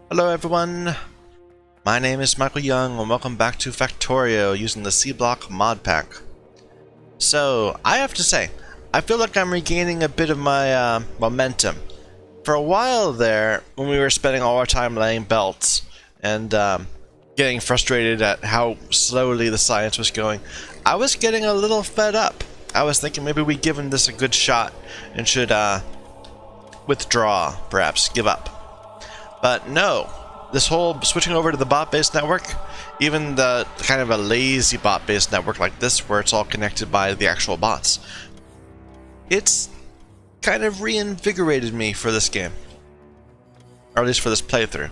Hello everyone, my name is Michael Young and welcome back to Factorio using the Sea Block Modpack. So, I have to say, I feel like I'm regaining a bit of my momentum. For a while there, when we were spending all our time laying belts and getting frustrated at how slowly the science was going, I was getting a little fed up. I was thinking maybe we'd given this a good shot and should withdraw, perhaps, give up. But no, this whole switching over to the bot-based network, even the kind of a lazy bot-based network like this, where it's all connected by the actual bots, it's kind of reinvigorated me for this game, or at least for this playthrough.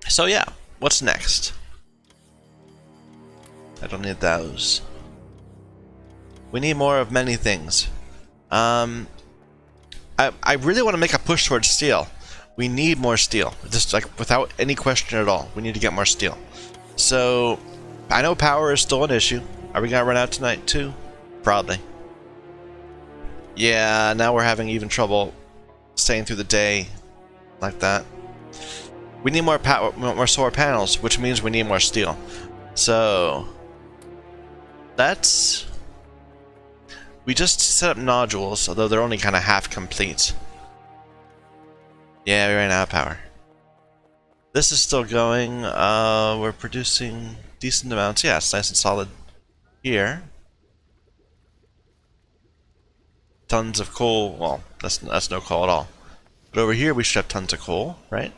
So yeah, what's next? I don't need those. We need more of many things. I really want to make a push towards steel. We need more steel, just like without any question at all. We need to get more steel. So, I know power is still an issue. Are we gonna run out tonight too? Probably. Yeah, now we're having even trouble staying through the day like that. We need more power, more solar panels, which means we need more steel. So, we just set up nodules, although they're only kind of half complete. Yeah, we ran out of power. This is still going. We're producing decent amounts. Yeah, it's nice and solid here. Tons of coal. Well, that's no coal at all. But over here we should have tons of coal, right?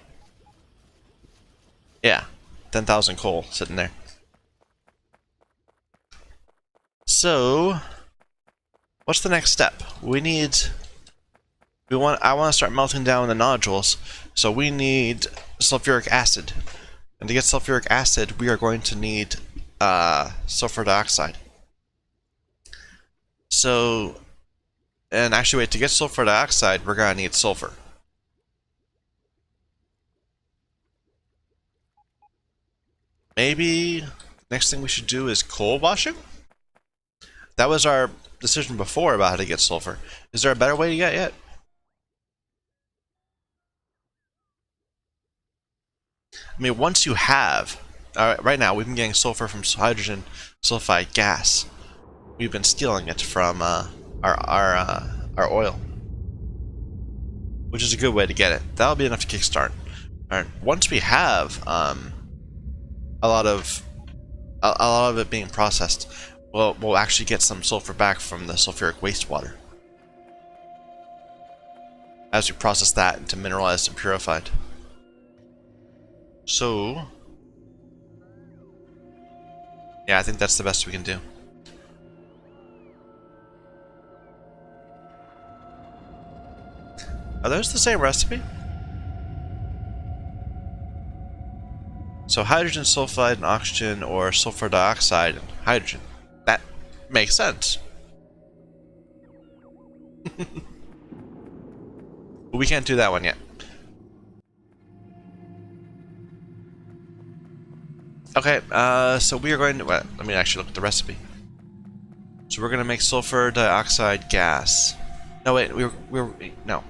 Yeah, 10,000 coal sitting there. So, what's the next step? I want to start melting down the nodules, so we need sulfuric acid. And to get sulfuric acid, we are going to need sulfur dioxide. So, and actually wait, to get sulfur dioxide, we're going to need sulfur. Maybe next thing we should do is coal washing? That was our decision before about how to get sulfur. Is there a better way to get it? I mean, once you have, right now we've been getting sulfur from hydrogen sulfide gas. We've been stealing it from our oil, which is a good way to get it. That'll be enough to kickstart. Alright, once we have a lot of it being processed, we'll actually get some sulfur back from the sulfuric wastewater as we process that into mineralized and purified. So, yeah, I think that's the best we can do. Are those the same recipe? So hydrogen sulfide and oxygen, or sulfur dioxide and hydrogen. That makes sense. But we can't do that one yet. Okay, so we are going to, well, let me actually look at the recipe. So we're going to make sulfur dioxide gas. No, wait, no.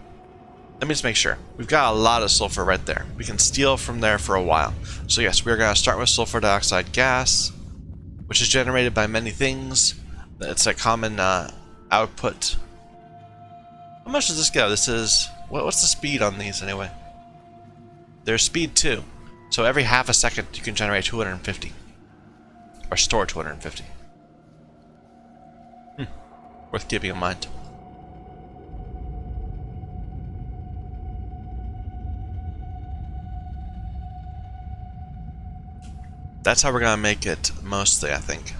Let me just make sure. We've got a lot of sulfur right there. We can steal from there for a while. So yes, we're going to start with sulfur dioxide gas, which is generated by many things. It's a common output. How much does this go? This is, what's the speed on these anyway? There's speed 2. So every half a second you can generate 250. Or store 250. Worth keeping in mind. That's how we're gonna make it mostly, I think.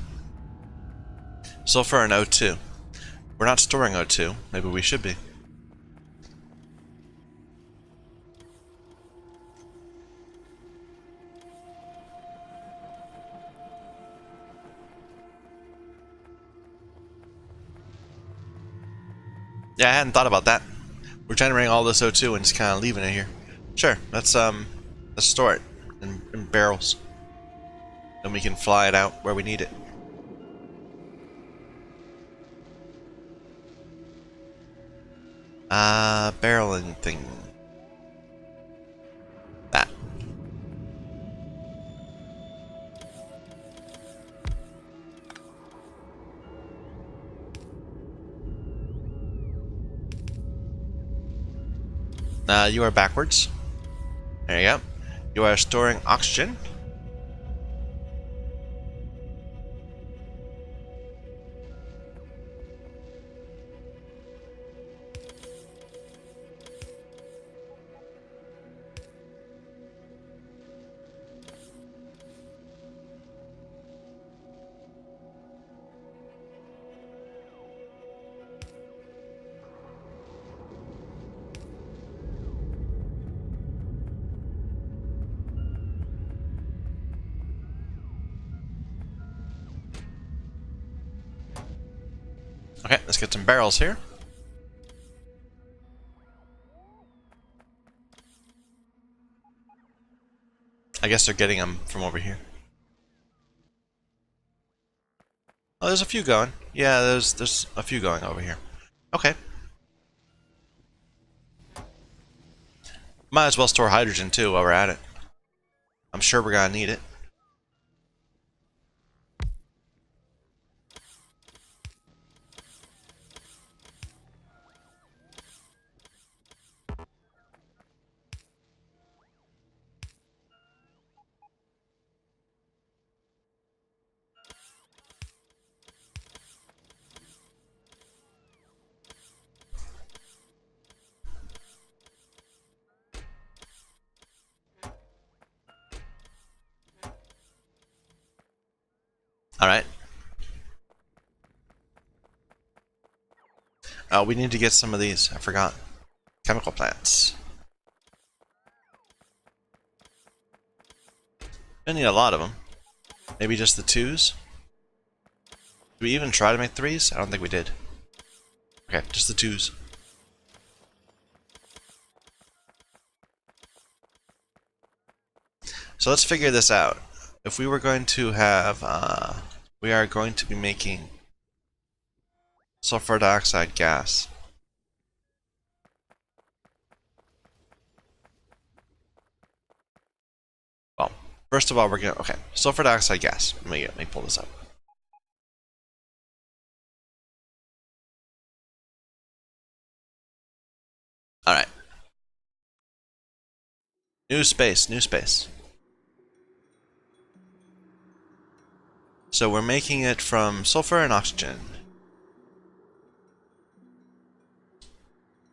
Sulfur and O2. We're not storing O2. Maybe we should be. Yeah, I hadn't thought about that. We're generating all this O2 and just kind of leaving it here. Sure, let's store it in barrels. Then we can fly it out where we need it. Barreling thing. You are backwards. There you go. You are storing oxygen. Okay, let's get some barrels here. I guess they're getting them from over here. Oh, there's a few going. Yeah, there's a few going over here. Okay. Might as well store hydrogen too while we're at it. I'm sure we're gonna need it. Alright. We need to get some of these. I forgot. Chemical plants. I need a lot of them. Maybe just the 2s? Did we even try to make 3s? I don't think we did. Okay, just the 2s. So let's figure this out. If we were going to have, we are going to be making sulfur dioxide gas. Well, first of all, we're gonna, okay, sulfur dioxide gas. Let me pull this up. Alright. New space, new space. So we're making it from sulfur and oxygen.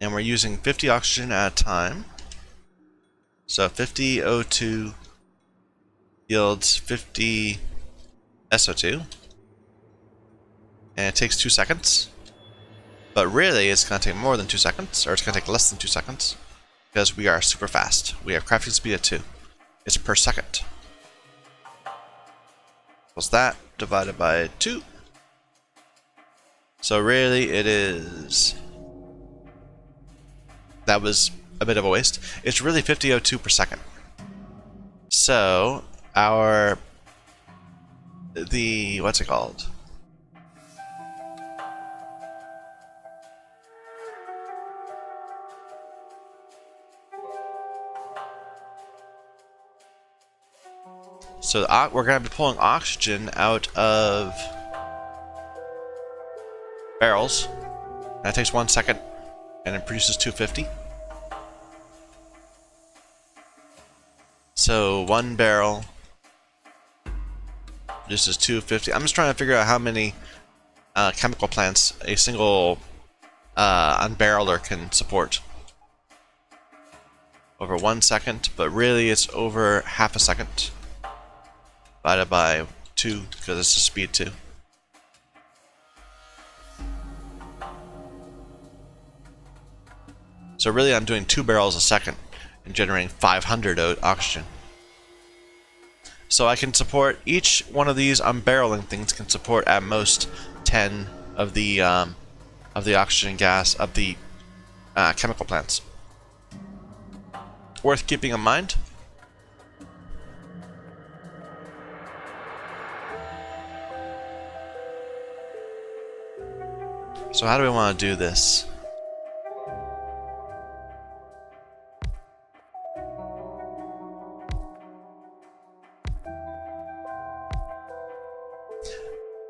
And we're using 50 oxygen at a time. So 50 O2 yields 50 SO2. And it takes 2 seconds. But really, it's going to take more than 2 seconds, or it's going to take less than 2 seconds. Because we are super fast. We have crafting speed of 2. It's per second. What's that? Divided by 2. So really it is... That was a bit of a waste. It's really 50 O2 per second. So our... what's it called? So we're going to be pulling oxygen out of barrels. That takes 1 second, and it produces 250. So 1 barrel produces 250. I'm just trying to figure out how many chemical plants a single unbarreler can support. Over 1 second, but really it's over half a second. Divided by 2, because it's the speed 2. So really I'm doing 2 barrels a second and generating 500 oxygen. So I can support, each one of these unbarreling things can support at most 10 of the oxygen gas of the chemical plants. Worth keeping in mind. So how do we want to do this?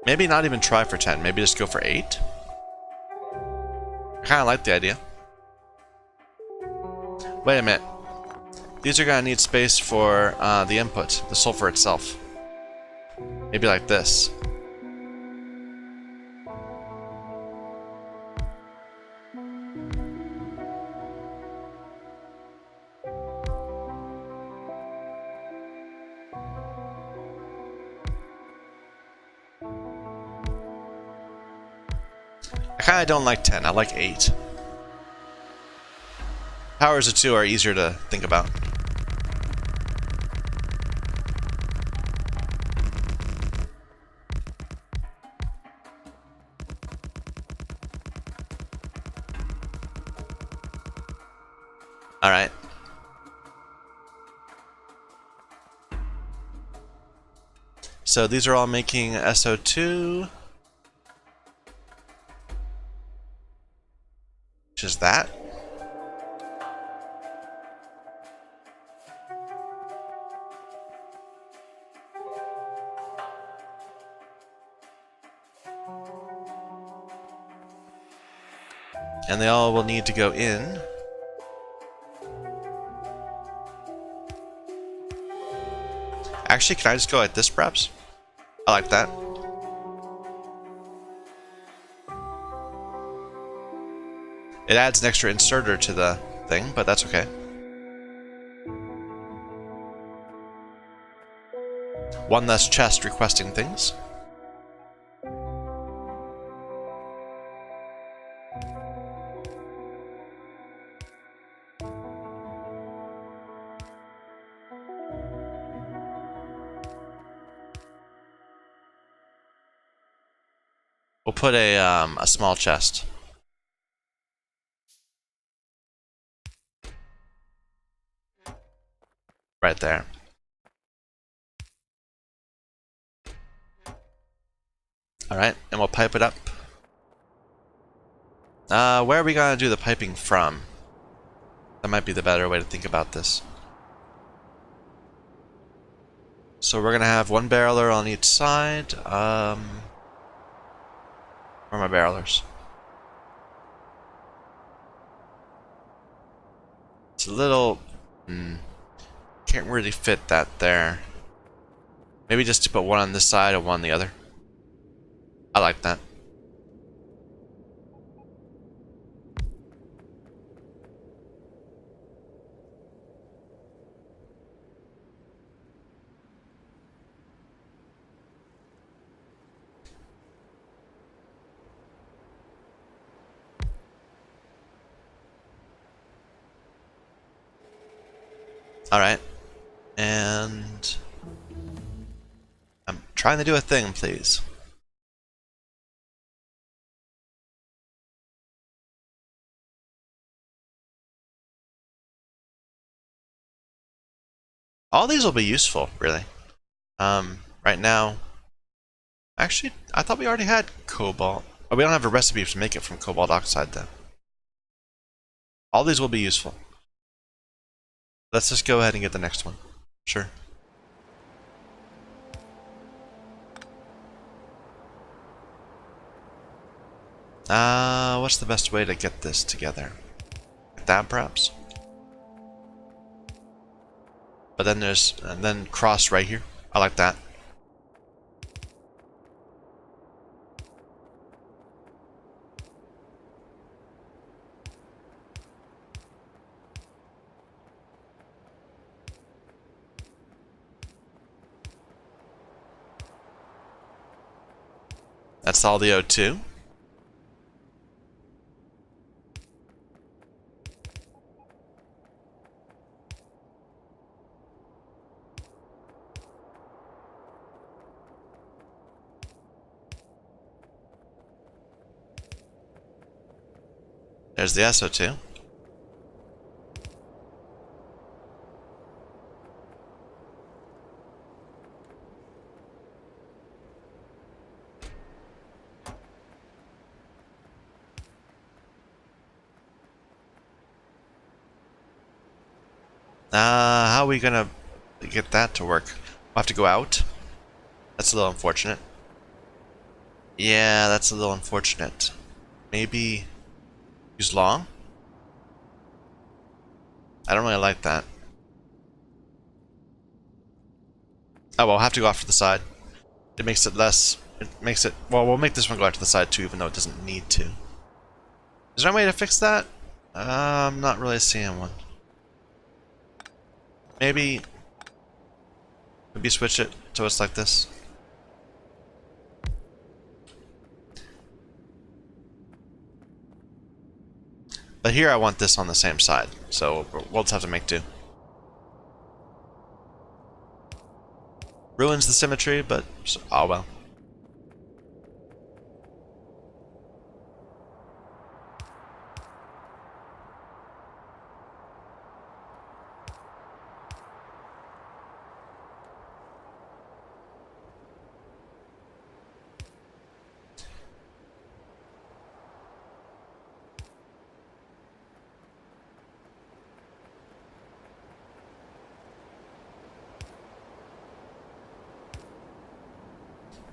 Maybe not even try for 10, maybe just go for 8. I kind of like the idea. Wait a minute. These are gonna need space for the input, the sulfur itself. Maybe like this. I kinda don't like 10, I like 8. Powers of 2 are easier to think about. Alright. So these are all making SO2. Which is that. And they all will need to go in. Actually, can I just go like this, perhaps? I like that. It adds an extra inserter to the thing, but that's okay. One less chest requesting things. We'll put a small chest. Right there. Alright, and we'll pipe it up. Where are we gonna do the piping from? That might be the better way to think about this. So we're gonna have one barreler on each side. Where are my barrelers? It's a little... can't really fit that there. Maybe just to put one on this side and one on the other. I like that. Alright. And... I'm trying to do a thing, please. All these will be useful, really. Right now... Actually, I thought we already had cobalt. Oh, we don't have a recipe to make it from cobalt oxide, then. All these will be useful. Let's just go ahead and get the next one. Sure. What's the best way to get this together? Like that, perhaps? But then there's... and then cross right here. I like that. That's all the O2. There's the SO2. How are we gonna get that to work? We'll have to go out? That's a little unfortunate. Yeah, that's a little unfortunate. Maybe use long? I don't really like that. Oh, well, I'll have to go off to the side. It makes it less... It makes it... Well, we'll make this one go out to the side too, even though it doesn't need to. Is there a way to fix that? I'm not really seeing one. Maybe switch it so it's like this. But here I want this on the same side, so we'll just have to make do. Ruins the symmetry, but oh well.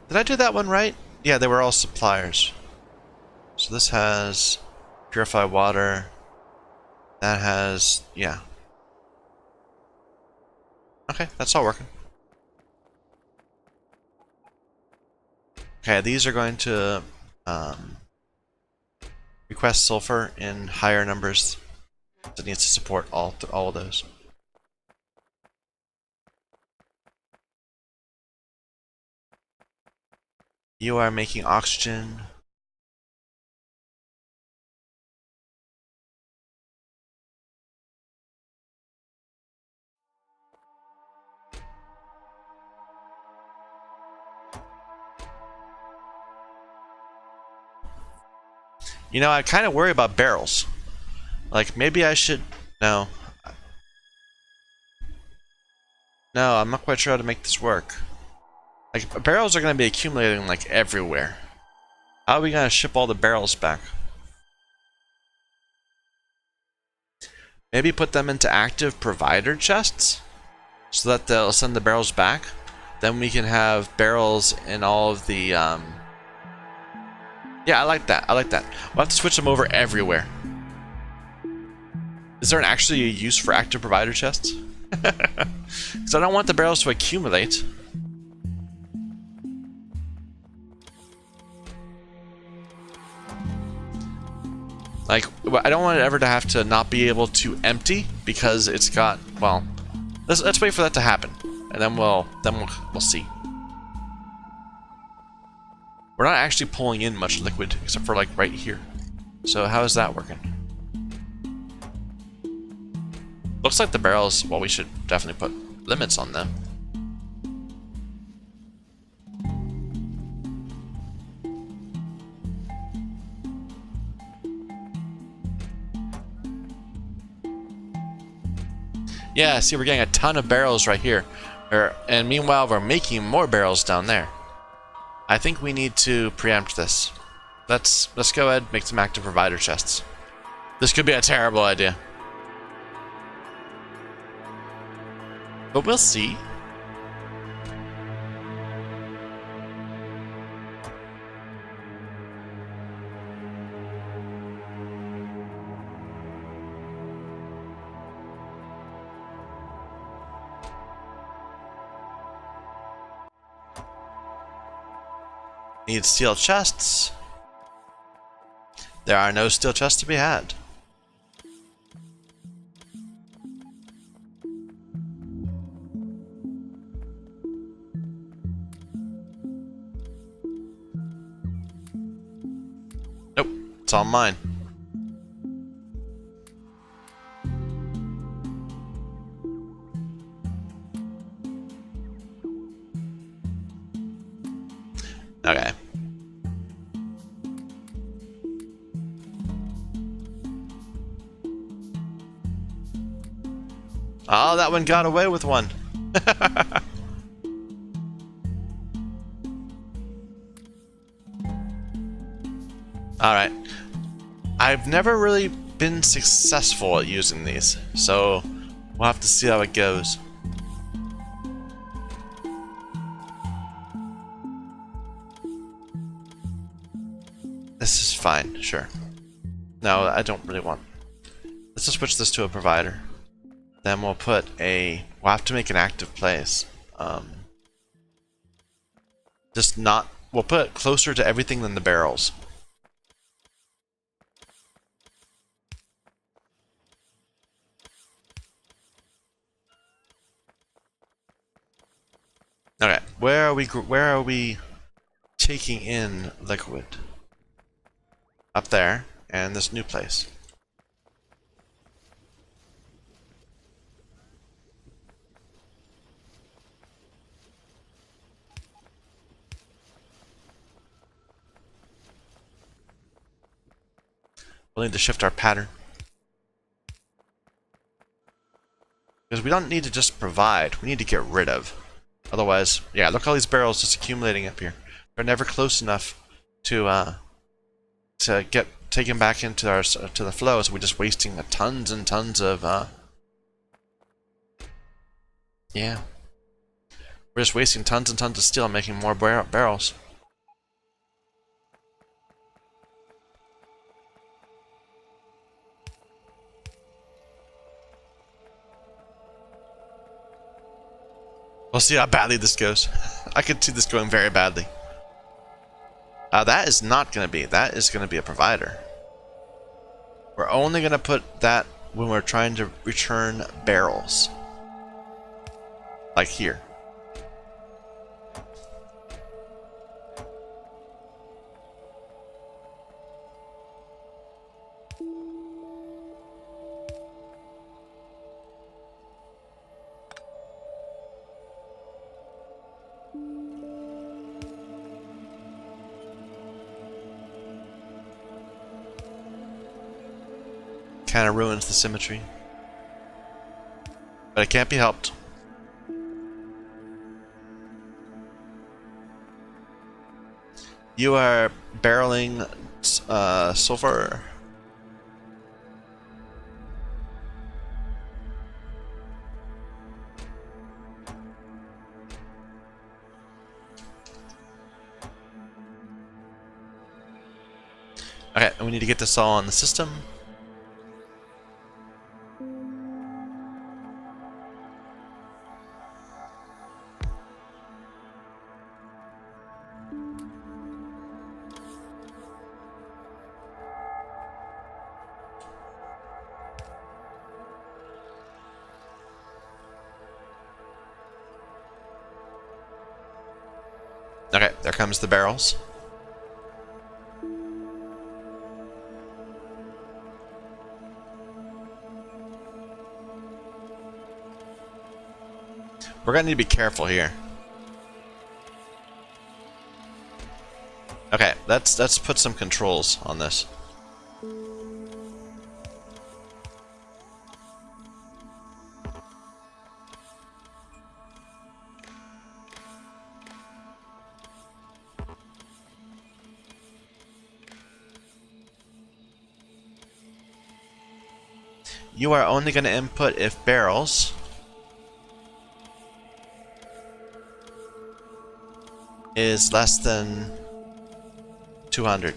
Did I do that one right? Yeah, they were all suppliers. So this has purify water. That has, yeah. Okay, that's all working. Okay, these are going to request sulfur in higher numbers. It needs to support all of those. You are making oxygen. You know, I kind of worry about barrels. Like, maybe I should... No. No, I'm not quite sure how to make this work. Like, barrels are going to be accumulating, like, everywhere. How are we going to ship all the barrels back? Maybe put them into active provider chests? So that they'll send the barrels back? Then we can have barrels in all of the, Yeah, I like that. I like that. We'll have to switch them over everywhere. Is there actually a use for active provider chests? Because I don't want the barrels to accumulate. Like, I don't want it ever to have to not be able to empty because it's got, well, let's wait for that to happen, and then we'll see. We're not actually pulling in much liquid except for like right here. So how is that working? Looks like the barrels, well, we should definitely put limits on them. Yeah, see, we're getting a ton of barrels right here. And meanwhile, we're making more barrels down there. I think we need to preempt this. Let's go ahead and make some active provider chests. This could be a terrible idea. But we'll see. Need steel chests. There are no steel chests to be had. Nope, it's all mine. Okay. Oh, that one got away with one. Alright. I've never really been successful at using these, so we'll have to see how it goes. This is fine, sure. No, I don't really want... Let's just switch this to a provider. Then we'll we'll have to make an active place. We'll put it closer to everything than the barrels. Okay, where are we taking in liquid? Up there, and this new place. We'll need to shift our pattern. Because we don't need to just provide, we need to get rid of. Otherwise, yeah, look at all these barrels just accumulating up here. They're never close enough to get taken back into the flow, so we're just wasting tons and tons of yeah. We're just wasting tons and tons of steel and making more barrels. We'll see how badly this goes. I could see this going very badly. That is not going to be. That is going to be a provider. We're only going to put that when we're trying to return barrels. Like here. Kind of ruins the symmetry. But it can't be helped. You are barreling sulfur. Okay, and we need to get this all on the system. Okay, there comes the barrels. We're gonna need to be careful here. Okay, let's put some controls on this. You are only going to input if barrels is less than 200.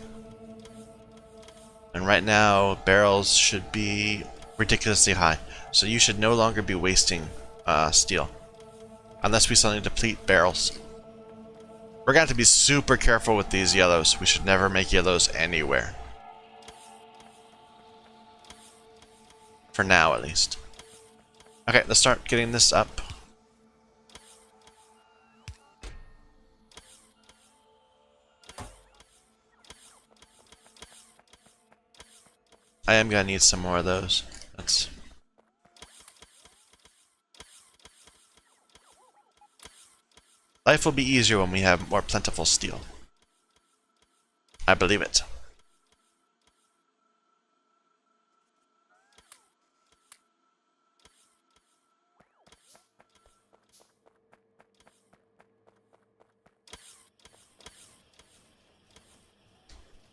And right now, barrels should be ridiculously high. So you should no longer be wasting steel. Unless we suddenly deplete barrels. We're going to have to be super careful with these yellows. We should never make yellows anywhere. For now, at least. Okay, let's start getting this up. I am gonna need some more of those. Life will be easier when we have more plentiful steel. I believe it.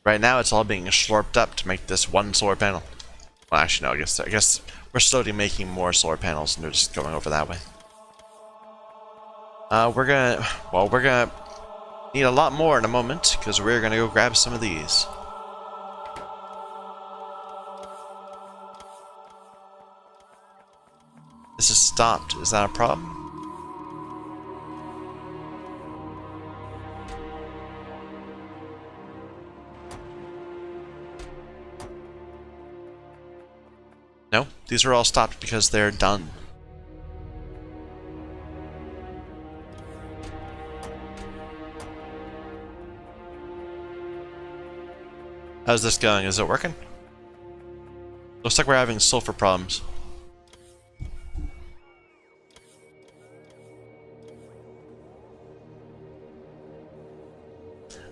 Right now, it's all being slurped up to make this one solar panel. Well, actually, no. I guess we're slowly making more solar panels, and they're just going over that way. We're gonna need a lot more in a moment because we're gonna go grab some of these. This is stopped. Is that a problem? No, these are all stopped because they're done. How's this going? Is it working? Looks like we're having sulfur problems.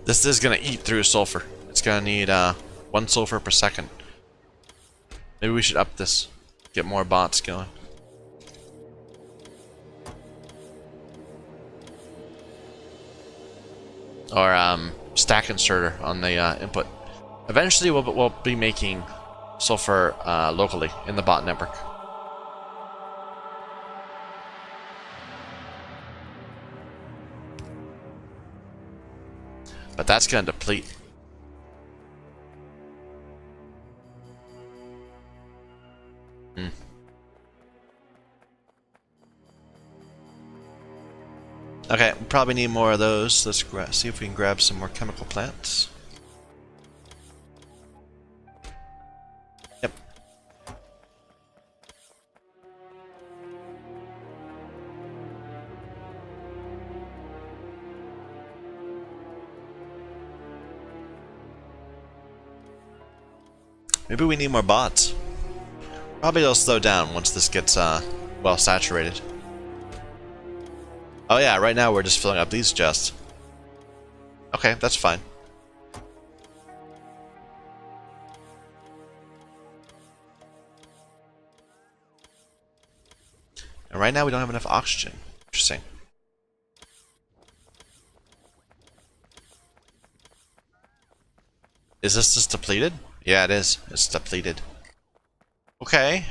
This is gonna eat through sulfur. It's gonna need 1 sulfur per second. Maybe we should up this. Get more bots going. Or stack inserter on the input. Eventually we'll be making sulfur locally in the bot network. But that's gonna deplete. Okay, we probably need more of those. Let's see if we can grab some more chemical plants. Yep. Maybe we need more bots. Probably it'll slow down once this gets well saturated. Oh yeah, right now we're just filling up these chests. Okay, that's fine. And right now we don't have enough oxygen. Interesting. Is this just depleted? Yeah, it is. It's depleted. Okay.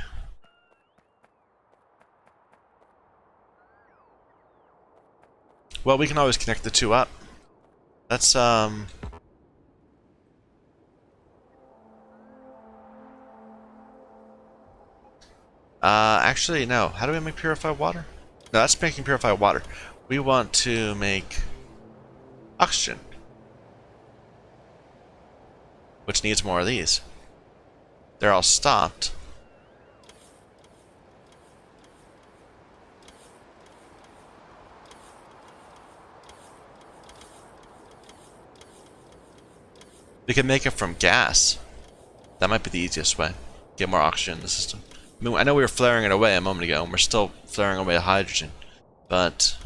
Well, we can always connect the two up. That's actually, no. How do we make purified water? No, that's making purified water. We want to make oxygen, which needs more of these. They're all stopped. We can make it from gas. That might be the easiest way. Get more oxygen in the system. I mean, I know we were flaring it away a moment ago, and we're still flaring away hydrogen, but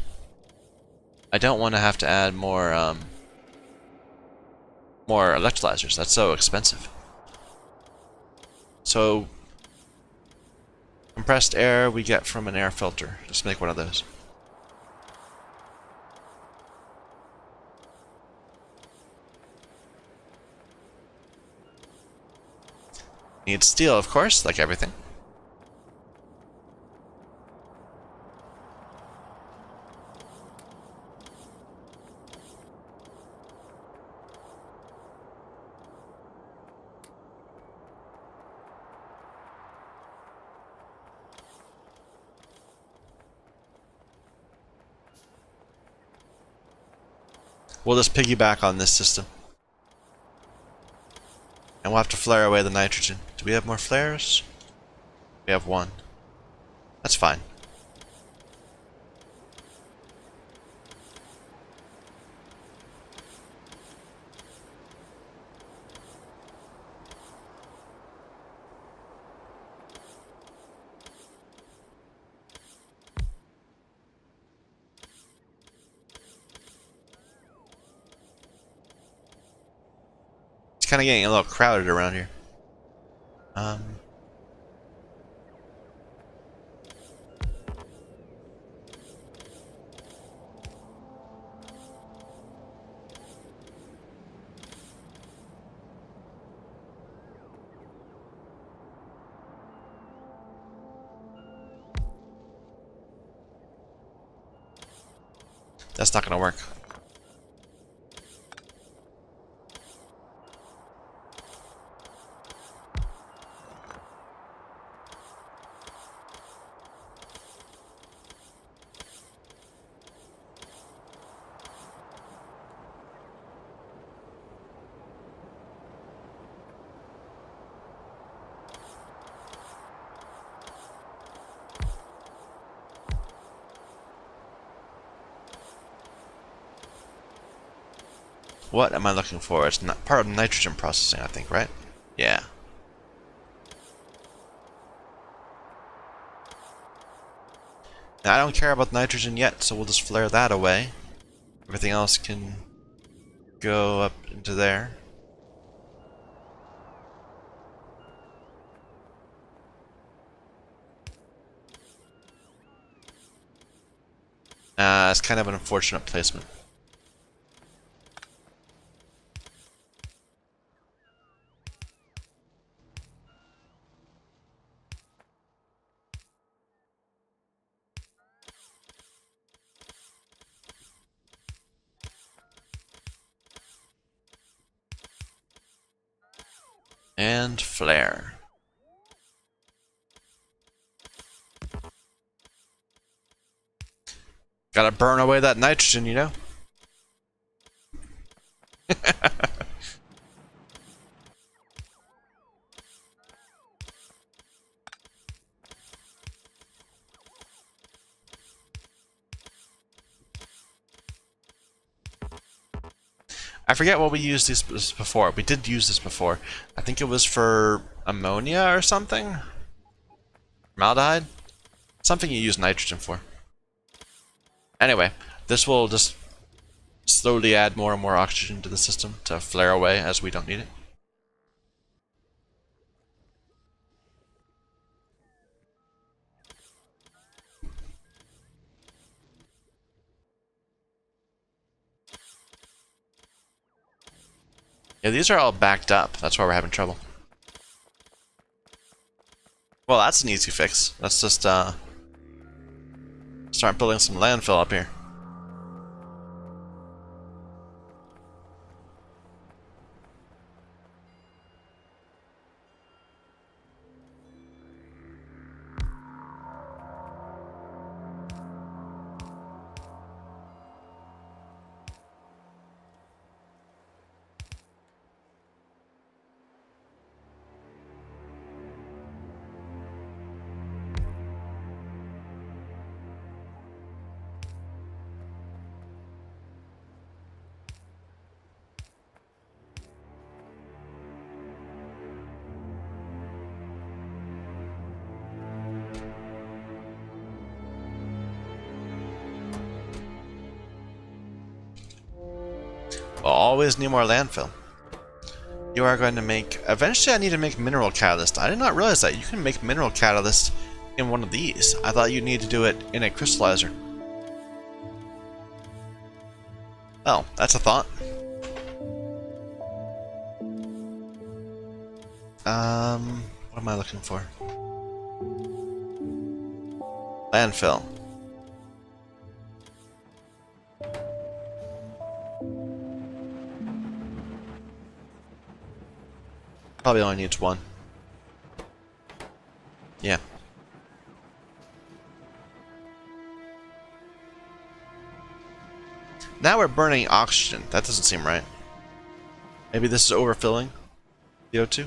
I don't want to have to add more more electrolyzers. That's so expensive. So compressed air we get from an air filter. Just make one of those. Need steel, of course, like everything. We'll just piggyback on this system. And we'll have to flare away the nitrogen. Do we have more flares? We have 1. That's fine. It's kind of getting a little crowded around here. That's not going to work. What am I looking for? It's not part of nitrogen processing, I think, right? Yeah. Now, I don't care about nitrogen yet, so we'll just flare that away. Everything else can go up into there. It's kind of an unfortunate placement. And flare. Gotta burn away that nitrogen, you know? I forget what we used this before. We did use this before. I think it was for ammonia or something? Formaldehyde? Something you use nitrogen for. Anyway, this will just slowly add more and more oxygen to the system to flare away as we don't need it. Yeah, these are all backed up. That's why we're having trouble. Well, that's an easy fix. Let's just start building some landfill up here. We'll always need more landfill. You are going to make... Eventually I need to make mineral catalyst. I did not realize that. You can make mineral catalyst in one of these. I thought you need to do it in a crystallizer. Oh, that's a thought. What am I looking for? Landfill. Probably only needs one. Yeah. Now we're burning oxygen. That doesn't seem right. Maybe this is overfilling the O2?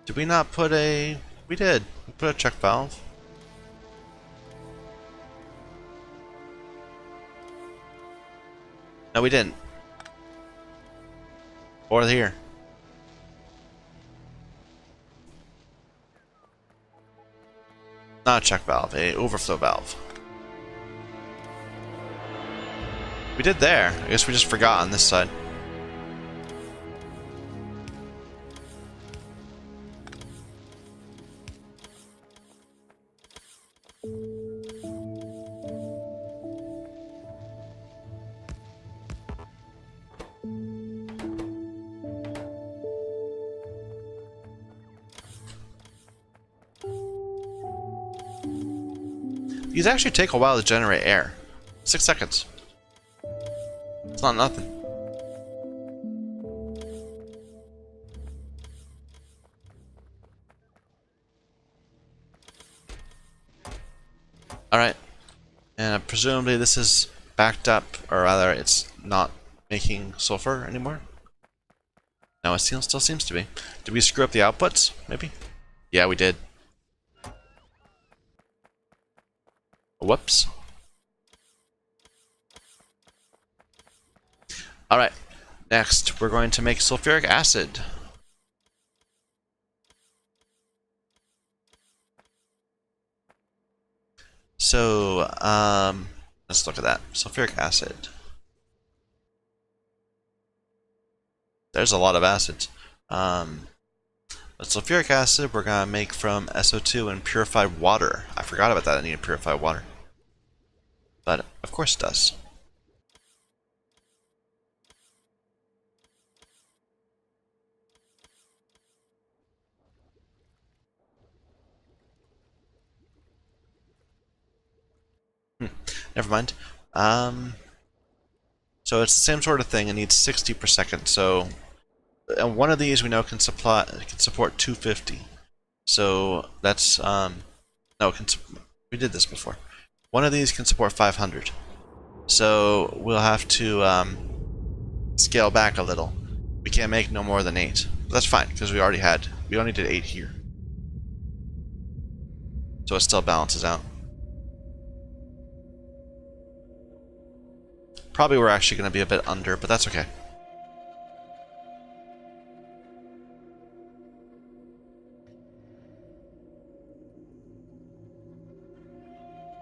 Did we not put a... We did. We put a check valve. No, we didn't. Or here. Not a check valve, a overflow valve. We did there. I guess we just forgot on this side. These actually take a while to generate air. 6 seconds. It's not nothing. Alright. And presumably this is backed up, or rather it's not making sulfur anymore. No, it still seems to be. Did we screw up the outputs? Maybe? Yeah, we did. Whoops. Alright, next we're going to make sulfuric acid. So, let's look at that. Sulfuric acid. There's a lot of acids. But sulfuric acid we're going to make from SO2 and purified water. I forgot about that, I need purified water. But, of course it does. Never mind. So it's the same sort of thing. It needs 60 per second. So and one of these we know can support 250. So that's no, we did this before. One of these can support 500. So we'll have to scale back a little. We can't make no more than 8. But that's fine because we only did 8 here. So it still balances out. Probably we're actually going to be a bit under, but that's okay.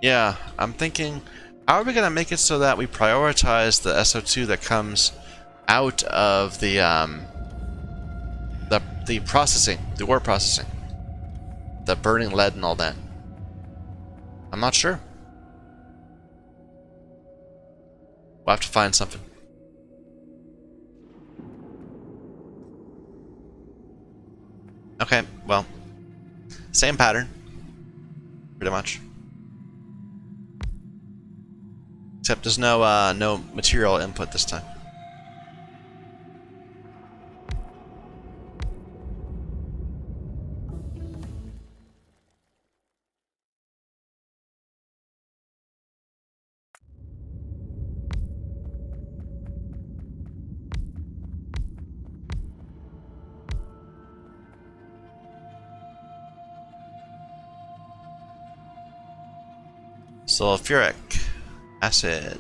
Yeah, I'm thinking, how are we going to make it so that we prioritize the SO2 that comes out of the processing, the ore processing, the burning lead and all that? I'm not sure. We'll have to find something. Okay, well, same pattern, pretty much. Except there's no material input this time. Sulfuric acid.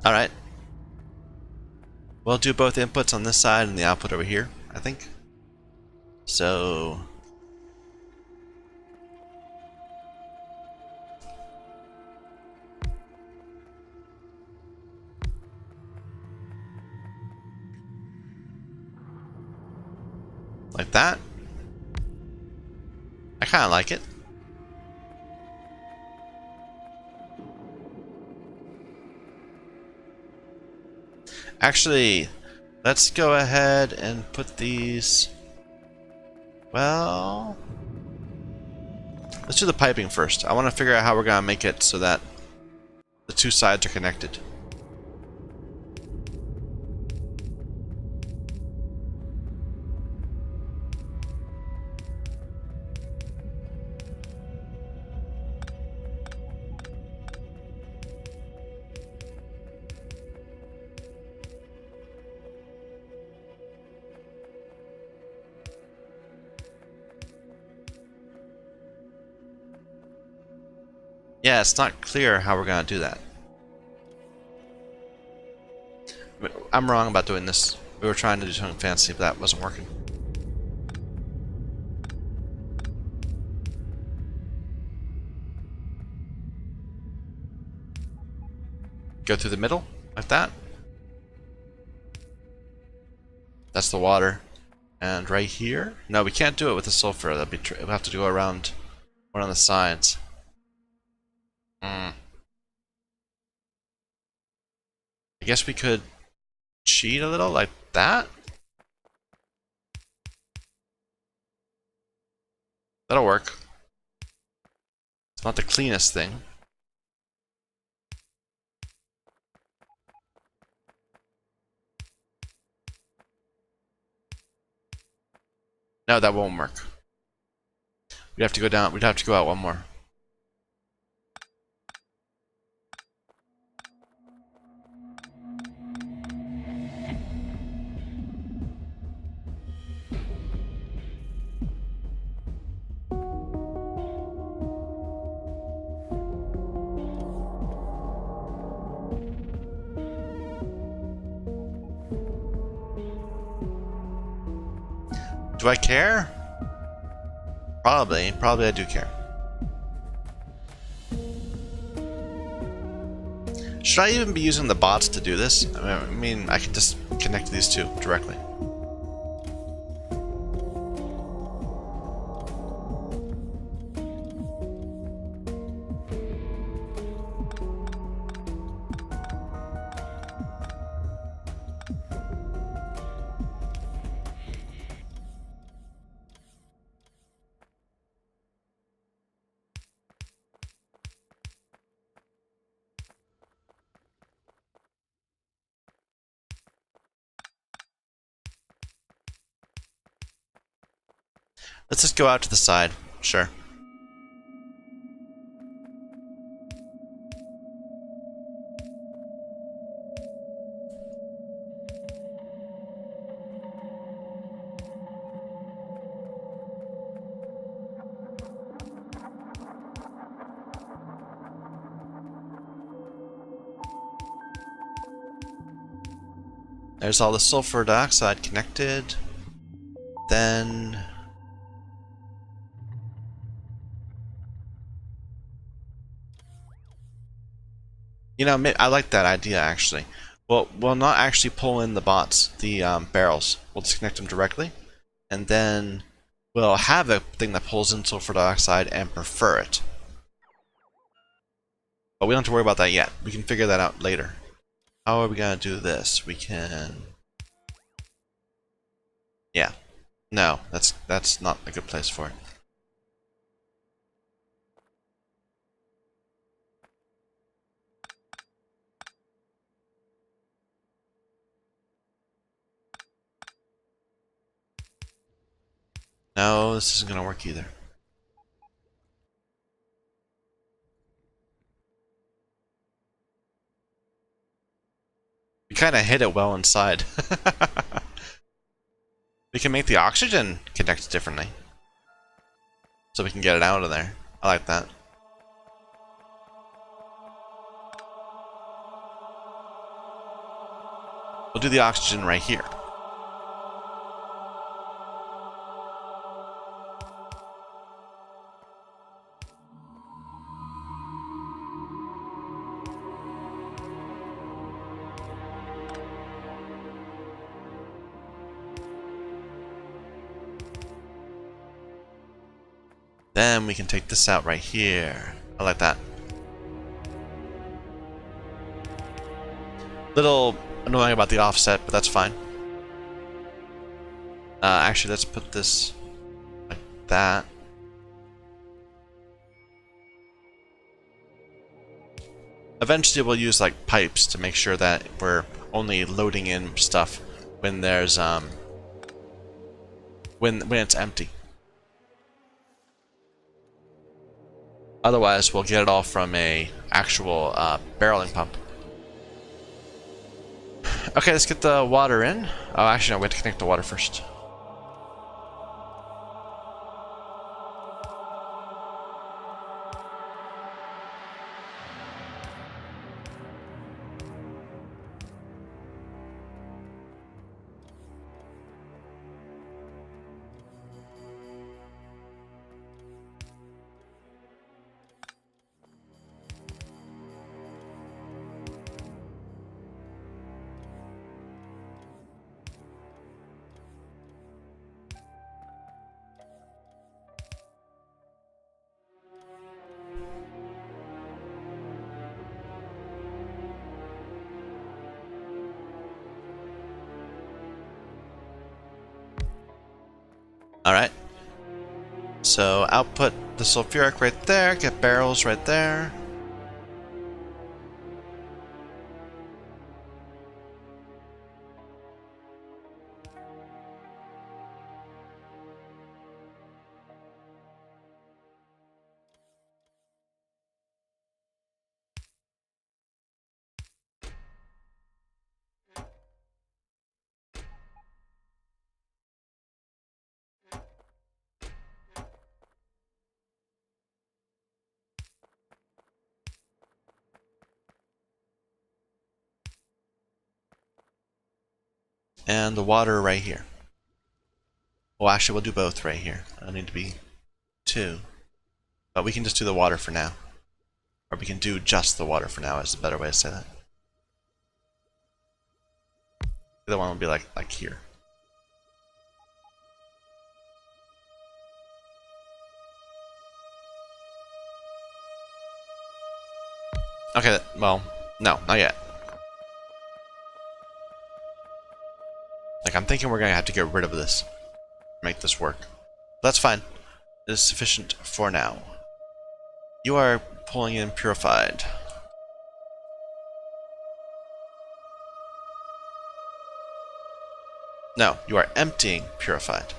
Alright. We'll do both inputs on this side and the output over here, I think. So like that. I kind of like it. Actually, let's go ahead and put these... Well, let's do the piping first. I want to figure out how we're going to make it so that the two sides are connected. Yeah, it's not clear how we're going to do that. I'm wrong about doing this. We were trying to do something fancy, but that wasn't working. Go through the middle, like that. That's the water. And right here? No, we can't do it with the sulfur. That'd be we'll have to go around one on the sides. I guess we could cheat a little like that. That'll work. It's not the cleanest thing. No, that won't work. We'd have to go down. We'd have to go out one more. Do I care? Probably. Probably I do care. Should I even be using the bots to do this? I mean, I can just connect these two directly. Let's just go out to the side. Sure. There's all the sulfur dioxide connected. Then... You know, I like that idea, actually. Well, we'll not actually pull in the bots, the barrels. We'll disconnect them directly. And then we'll have a thing that pulls in sulfur dioxide and prefer it. But we don't have to worry about that yet. We can figure that out later. How are we going to do this? We can... Yeah. No, that's not a good place for it. No, this isn't going to work either. We kind of hit it well inside. We can make the oxygen connect differently. So we can get it out of there. I like that. We'll do the oxygen right here. Then we can take this out right here. I like that. Little annoying about the offset, but that's fine. Actually, let's put this like that. Eventually, we'll use like pipes to make sure that we're only loading in stuff when there's when it's empty. Otherwise, we'll get it all from a actual barreling pump. Okay, let's get the water in. Oh, actually, no, we have to connect the water first. Alright. So output the sulfuric right there, get barrels right there. and the water right here. Well, actually, we'll do both right here. I need to be 2. But we can just do the water for now. Or we can do just the water for now is a better way to say that. The other one will be like here. Okay, well, no, not yet. Like, I'm thinking we're gonna have to get rid of this. Make this work. That's fine. It is sufficient for now. You are pulling in purified. No, you are emptying purified.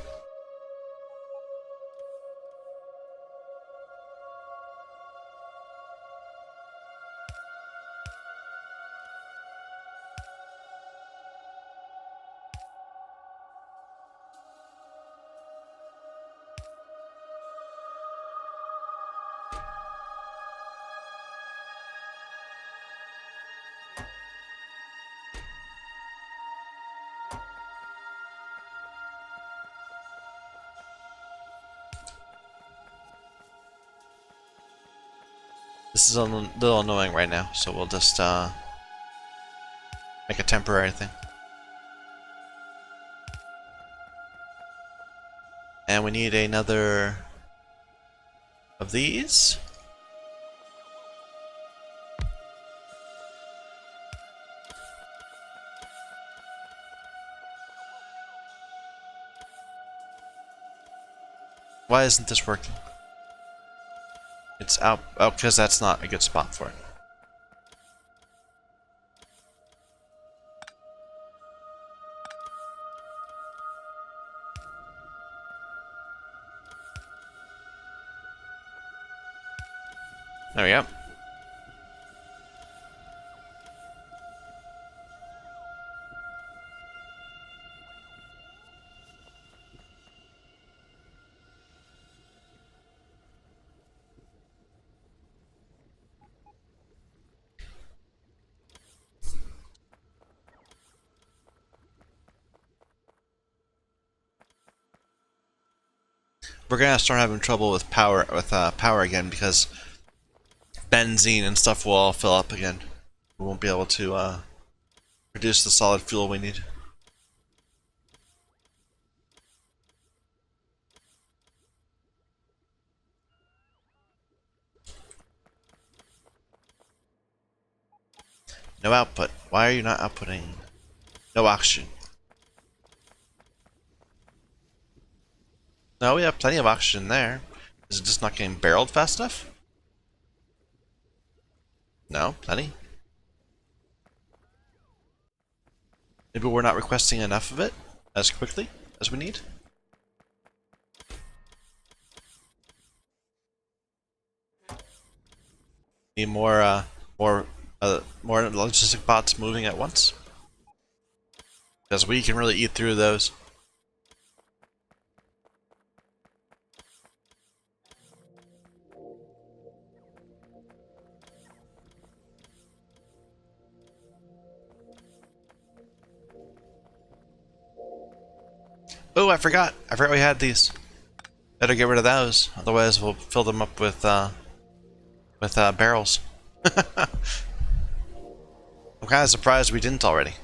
This is a little annoying right now, so we'll just make a temporary thing. And we need another of these. Why isn't this working? It's out. Oh, because that's not a good spot for it. There we go. We're gonna start having trouble with power again because benzene and stuff will all fill up again. We won't be able to produce the solid fuel we need. No output. Why are you not outputting? No oxygen. No, we have plenty of oxygen there. Is it just not getting barreled fast enough? No, plenty. Maybe we're not requesting enough of it as quickly as we need. Need more logistic bots moving at once, because we can really eat through those. Oh, I forgot we had these. Better get rid of those, otherwise we'll fill them up with barrels. I'm kind of surprised we didn't already.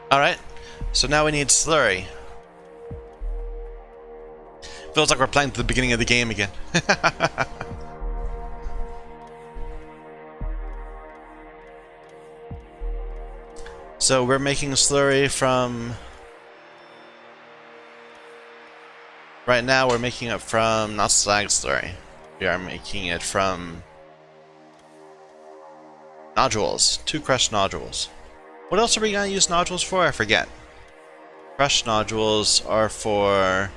Alright, so now we need Slurry. Feels like we're playing to the beginning of the game again. So we're making Slurry from... Right now we're making it from, not Slag Slurry. We are making it from nodules, 2 crushed nodules. What else are we gonna use nodules for? I forget. Crushed nodules are for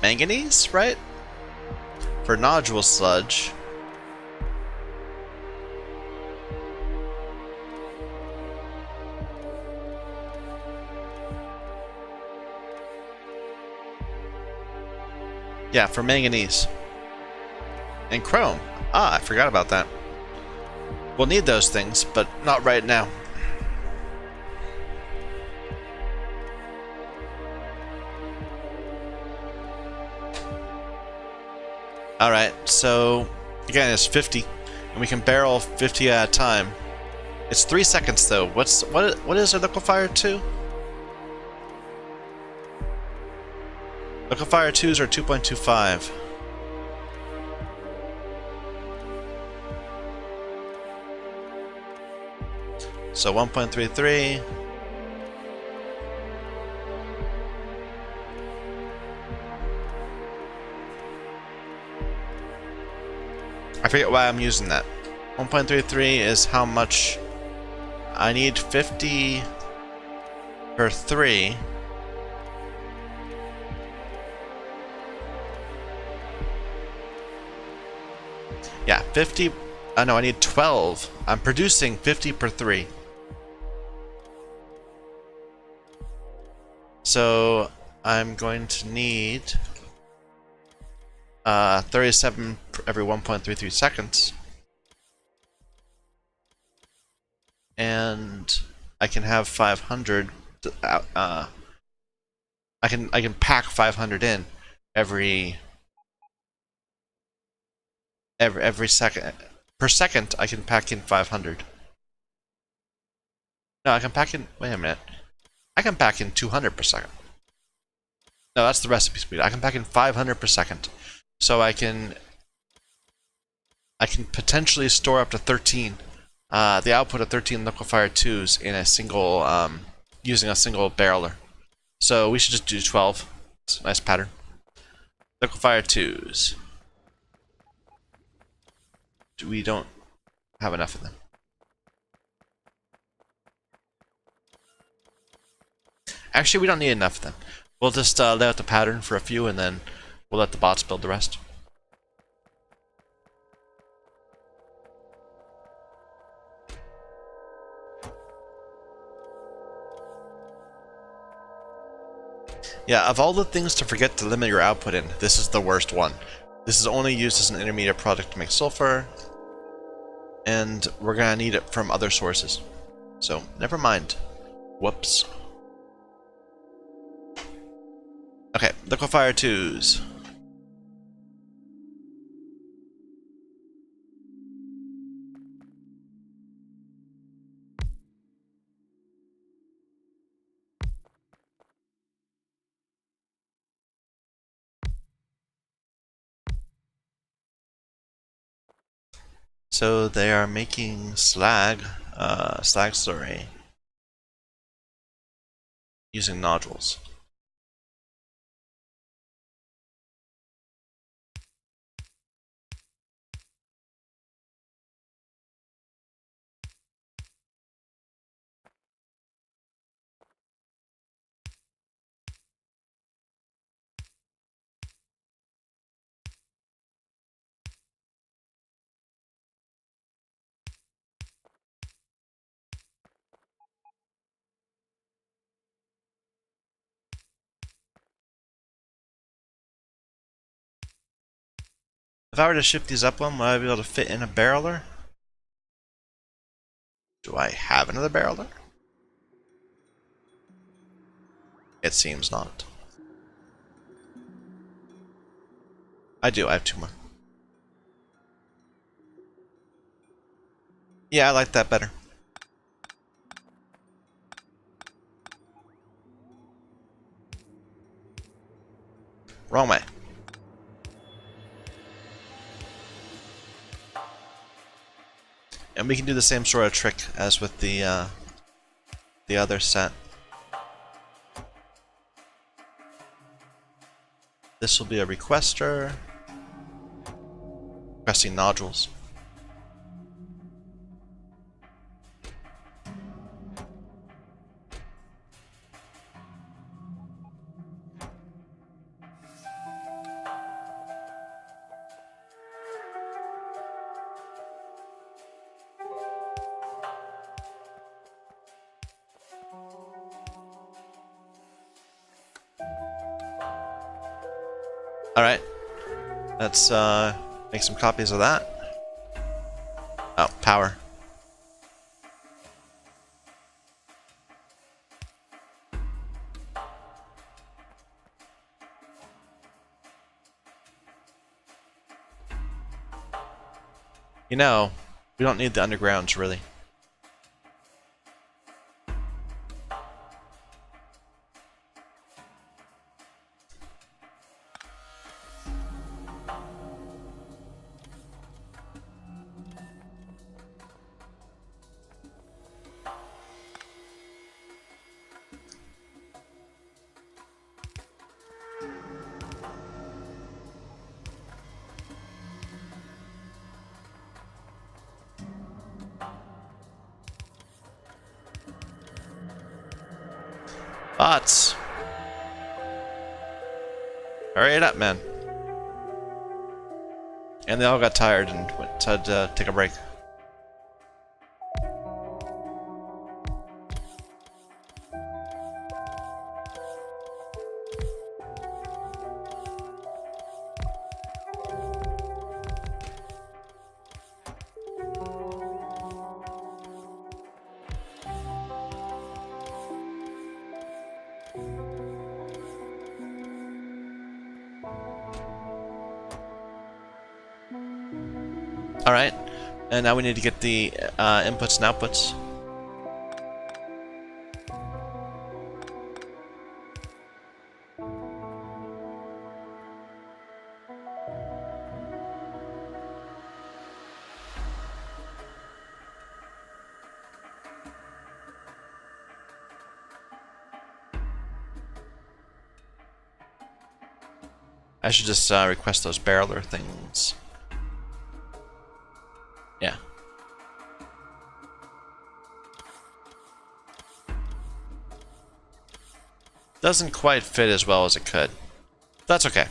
manganese, right? For nodule sludge. Yeah, for manganese. And chrome. Ah, I forgot about that. We'll need those things, but not right now. Alright, so again it's 50, and we can barrel 50 at a time. It's 3 seconds though. What is a liquefier 2? Liquefier 2s are 2.25. So 1.33. I forget why I'm using that. 1.33 is how much I need. 50 per 3. Yeah, 50. No, I need 12. I'm producing 50 per 3. So I'm going to need 37 every 1.33 seconds. And I can have 500. I can pack 500 in every second. Per second, I can pack in 500. No, I can pack in. Wait a minute. I can pack in 200 per second. No, that's the recipe speed. I can pack in 500 per second. So I can potentially store up to 13. The output of 13 liquefier 2s in a single, using a single barreler. So we should just do 12. It's a nice pattern. Liquefier 2s. We don't have enough of them. Actually, we don't need enough of them. We'll just lay out the pattern for a few, and then we'll let the bots build the rest. Yeah, of all the things to forget to limit your output in, this is the worst one. This is only used as an intermediate product to make sulfur, and we're gonna need it from other sources. So, never mind. Whoops. Okay, liquefier 2s. So they are making slag, slag slurry, using nodules. If I were to shift these up one, would I be able to fit in a barreler? Do I have another barreler? It seems not. I do, I have 2 more. Yeah, I like that better. Wrong way. And we can do the same sort of trick as with the other set. This will be a requester. Requesting nodules. Alright, Let's make some copies of that. Oh, power. You know, we don't need the undergrounds, really. Bots! Hurry it up, man. And they all got tired and decided to take a break. Alright, and now we need to get the inputs and outputs. I should just request those barreler things. Yeah. Doesn't quite fit as well as it could. That's okay.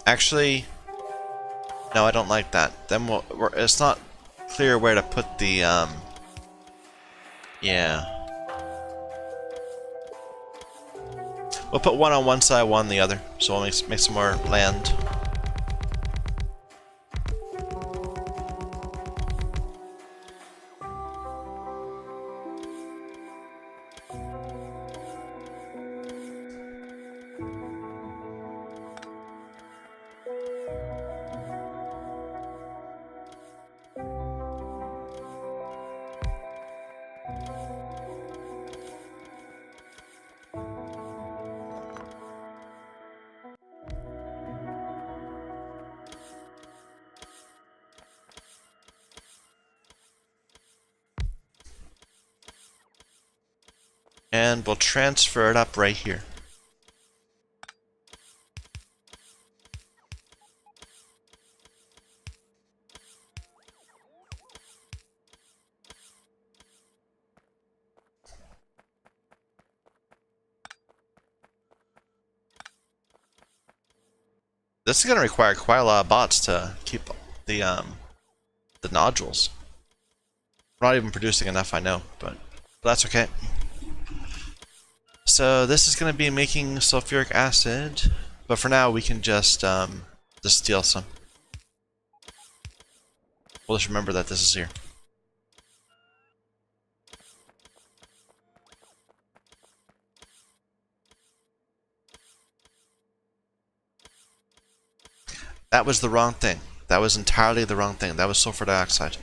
Actually, no, I don't like that. Then it's not clear where to put the, yeah. We'll put one on one side, one on the other, so we'll make some more land. And we'll transfer it up right here. This is going to require quite a lot of bots to keep the nodules. We're not even producing enough, I know, but that's okay. So this is going to be making sulfuric acid, but for now we can just steal some. We'll just remember that this is here. That was the wrong thing. That was entirely the wrong thing. That was sulfur dioxide.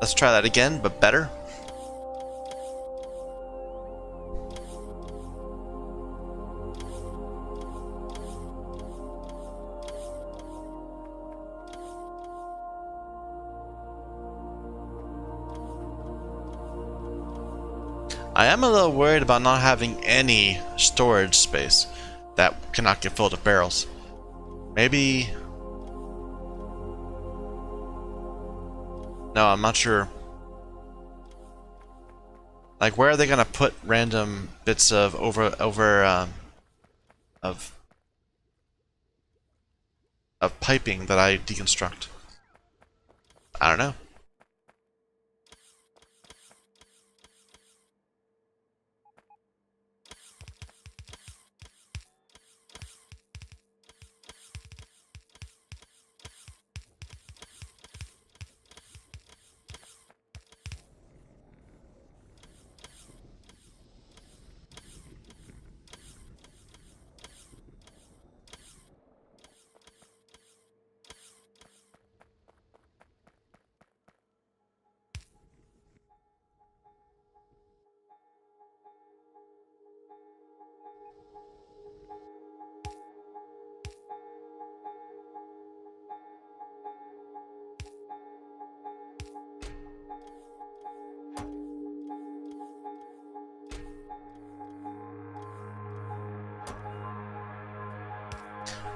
Let's try that again, but better. I am a little worried about not having any storage space that cannot get filled with barrels. Maybe... No, I'm not sure. Like, where are they gonna put random bits of of piping that I deconstruct? I don't know.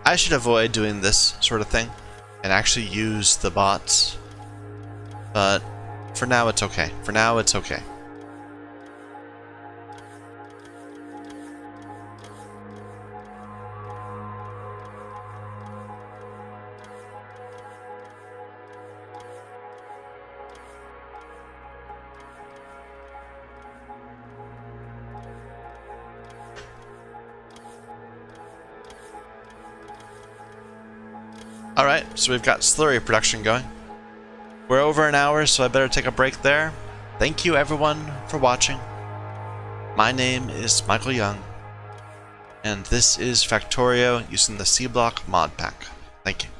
I should avoid doing this sort of thing and actually use the bots, but for now it's okay. For now it's okay. Alright, so we've got slurry production going. We're over an hour, so I better take a break there. Thank you everyone for watching. My name is Michael Young, and this is Factorio using the Sea Block Modpack. Thank you.